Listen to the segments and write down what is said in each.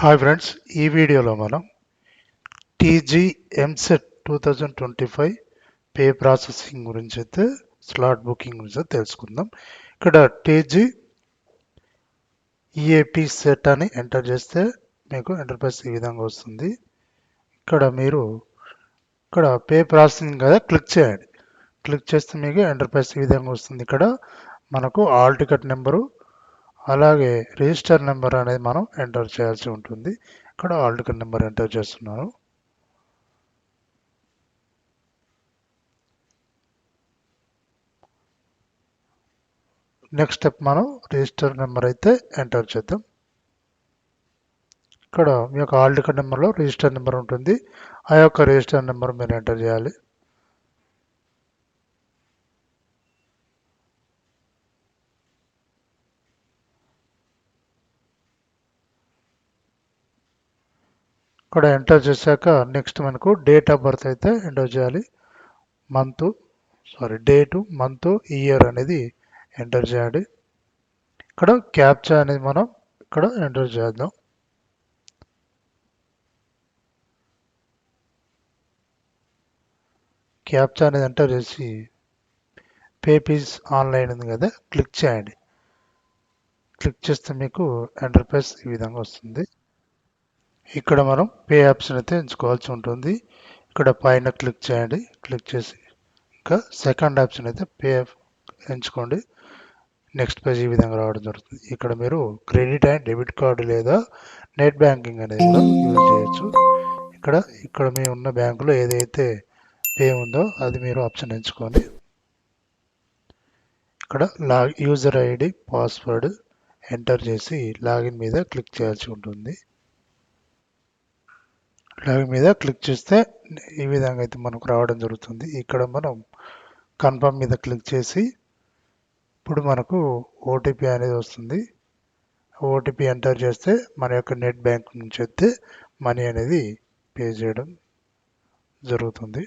Hi friends, ఈ వీడియోలో మనం టీజీ ఎంసెట్ 2025 పే ప్రాసెసింగ్ గురించి అయితే స్లాట్ బుకింగ్ గురించి తెలుసుకుందాం. ఇక్కడ టీజీ ఈఏపీ సెట్ అని ఎంటర్ చేస్తే మీకు ఎంటర్ప్రైజ్ ఈ విధంగా వస్తుంది. ఇక్కడ మీరు పే ప్రాసెసింగ్ కదా క్లిక్ చేయండి. క్లిక్ చేస్తే మీకు ఎంటర్ప్రైజ్ ఈ విధంగా వస్తుంది. ఇక్కడ మనకు ఆల్ టికెట్ నెంబరు అలాగే రిజిస్టర్ నెంబర్ అనేది మనం ఎంటర్ చేయాల్సి ఉంటుంది. ఇక్కడ ఆల్ టికెట్ నెంబర్ ఎంటర్ చేస్తున్నాను. నెక్స్ట్ స్టెప్ మనం రిజిస్టర్ నెంబర్ అయితే ఎంటర్ చేద్దాం. ఇక్కడ మీ యొక్క ఆల్ టికెట్ నెంబర్లో రిజిస్టర్ నెంబర్ ఉంటుంది. ఆ యొక్క రిజిస్టర్ నెంబర్ మీరు ఎంటర్ చేయాలి. ఇక్కడ ఎంటర్ చేశాక నెక్స్ట్ మనకు డేట్ ఆఫ్ బర్త్ అయితే ఎంటర్ చేయాలి. డేటు, మంత్, ఇయర్ అనేది ఎంటర్ చేయాలి. ఇక్కడ క్యాప్చా అనేది మనం ఇక్కడ ఎంటర్ చేద్దాం. క్యాప్చా అనేది ఎంటర్ చేసి పేపీస్ ఆన్లైన్ ఉంది కదా క్లిక్ చేయండి. క్లిక్ చేస్తే మీకు ఎంటర్ప్రైజ్ ఈ విధంగా వస్తుంది. ఇక్కడ మనం పే ఆప్షన్ అయితే ఎంచుకోవాల్సి ఉంటుంది. ఇక్కడ పైన క్లిక్ చేయండి. క్లిక్ చేసి ఇంకా సెకండ్ ఆప్షన్ అయితే పే ఎంచుకోండి. నెక్స్ట్ పేజ్ ఈ విధంగా రావడం జరుగుతుంది. ఇక్కడ మీరు క్రెడిట్ అండ్ డెబిట్ కార్డు లేదా నెట్ బ్యాంకింగ్ అనేది కూడా యూజ్ చేయొచ్చు. ఇక్కడ మీ ఉన్న బ్యాంకులో ఏదైతే పే ఉందో అది మీరు ఆప్షన్ ఎంచుకొని ఇక్కడ యూజర్ ఐడి, పాస్వర్డ్ ఎంటర్ చేసి లాగిన్ మీద క్లిక్ చేయాల్సి ఉంటుంది. లాగిన్ మీద క్లిక్ చేస్తే ఈ విధంగా అయితే మనకు రావడం జరుగుతుంది. ఇక్కడ మనం కన్ఫర్మ్ మీద క్లిక్ చేసి ఇప్పుడు మనకు ఓటీపీ అనేది వస్తుంది. ఓటీపీ ఎంటర్ చేస్తే మన యొక్క నెట్ బ్యాంక్ నుంచి అయితే మనీ అనేది పే చేయడం జరుగుతుంది.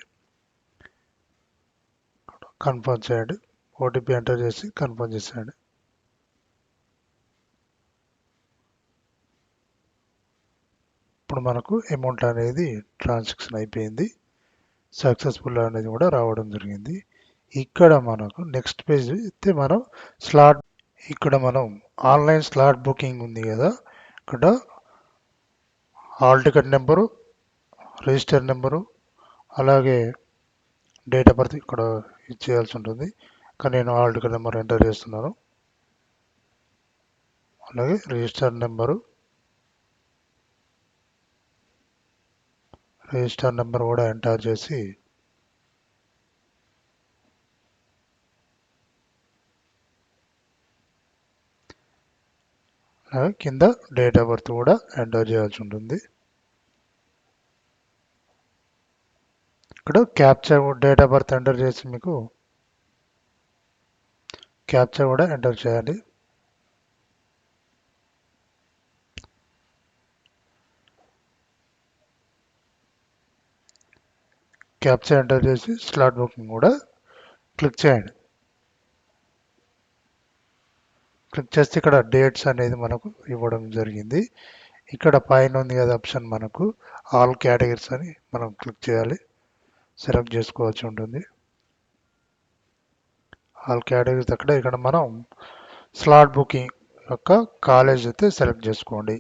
కన్ఫర్మ్ చేయండి. ఓటీపీ ఎంటర్ చేసి కన్ఫర్మ్ చేసేయండి. ఇప్పుడు మనకు అమౌంట్ అనేది ట్రాన్సాక్షన్ అయిపోయింది. సక్సెస్ఫుల్ అనేది కూడా రావడం జరిగింది. ఇక్కడ మనకు నెక్స్ట్ పేజ్ అయితే మనం మనం ఆన్లైన్ స్లాట్ బుకింగ్ ఉంది కదా, ఇక్కడ hall ticket number, register number అలాగే డేట్ ఆఫ్ బర్త్ ఇక్కడ ఇచ్చేయాల్సి ఉంటుంది. కానీ నేను హాల్ టికెట్ నెంబర్ ఎంటర్ చేస్తున్నాను. అలాగే రిజిస్టర్ నెంబర్ కూడా ఎంటర్ చేసి కింద డేట్ ఆఫ్ బర్త్ కూడా ఎంటర్ చేయాల్సి ఉంటుంది. ఇక్కడ captcha date of birth enter చేసి మీకు క్యాప్చా కూడా ఎంటర్ చేయాలి. క్యాప్చా ఎంటర్ చేసి స్లాట్ బుకింగ్ కూడా క్లిక్ చేయండి. క్లిక్ చేస్తే ఇక్కడ డేట్స్ అనేది మనకు ఇవ్వడం జరిగింది. ఇక్కడ పైన ఉంది కదా ఆప్షన్ మనకు ఆల్ కేటగిరీస్ అని మనం క్లిక్ చేయాలి. సెలెక్ట్ చేసుకోవాల్సి ఉంటుంది. ఆల్ కేటగిరీస్ ఇక్కడ మనం స్లాట్ బుకింగ్ యొక్క కాలేజ్ అయితే సెలెక్ట్ చేసుకోండి.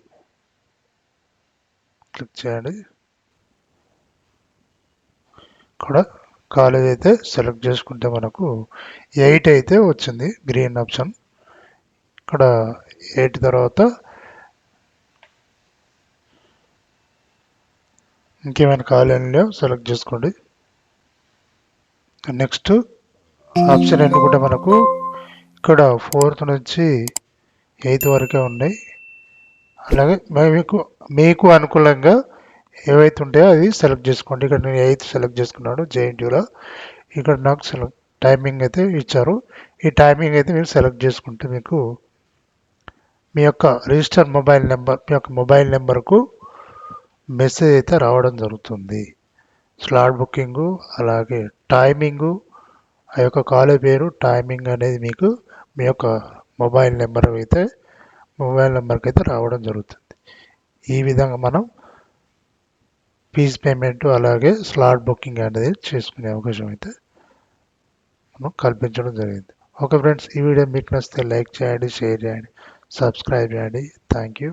క్లిక్ చేయండి. ఇక్కడ కాలేజ్ అయితే సెలెక్ట్ చేసుకుంటే మనకు 8 అయితే వచ్చింది గ్రీన్ ఆప్షన్. ఇక్కడ 8 తర్వాత ఇంకేమైనా కాలేజీలో సెలెక్ట్ చేసుకోండి. నెక్స్ట్ ఆప్షన్ ఎన్నుకుంటే మనకు ఇక్కడ 4th నుంచి 8th వరకే ఉన్నాయి. అలాగే మీకు అనుకూలంగా ఏవైతే ఉంటాయో అది సెలెక్ట్ చేసుకోండి. ఇక్కడ నేను 8th సెలెక్ట్ చేసుకున్నాను జేఎన్టీయూలో. ఇక్కడ నాకు టైమింగ్ అయితే ఇచ్చారు. ఈ టైమింగ్ అయితే మీరు సెలెక్ట్ చేసుకుంటే మీకు మీ యొక్క రిజిస్టర్ మొబైల్ నెంబర్, మీ యొక్క మొబైల్ నెంబర్కు మెసేజ్ అయితే రావడం జరుగుతుంది. స్లాట్ బుకింగు అలాగే టైమింగు, ఆ యొక్క కాలేజ్ పేరు, టైమింగ్ అనేది మీకు మీ యొక్క మొబైల్ నెంబర్కి అయితే రావడం జరుగుతుంది. ఈ విధంగా మనం ఫీజ్ పేమెంట్ అలాగే స్లాట్ బుకింగ్ అనేది చేసుకునే అవకాశం అయితే మనం కల్పించడం జరిగింది. ఓకే ఫ్రెండ్స్, ఈ వీడియో మీకు నచ్చితే లైక్ చేయండి, షేర్ చేయండి, సబ్స్క్రైబ్ చేయండి. Thank you.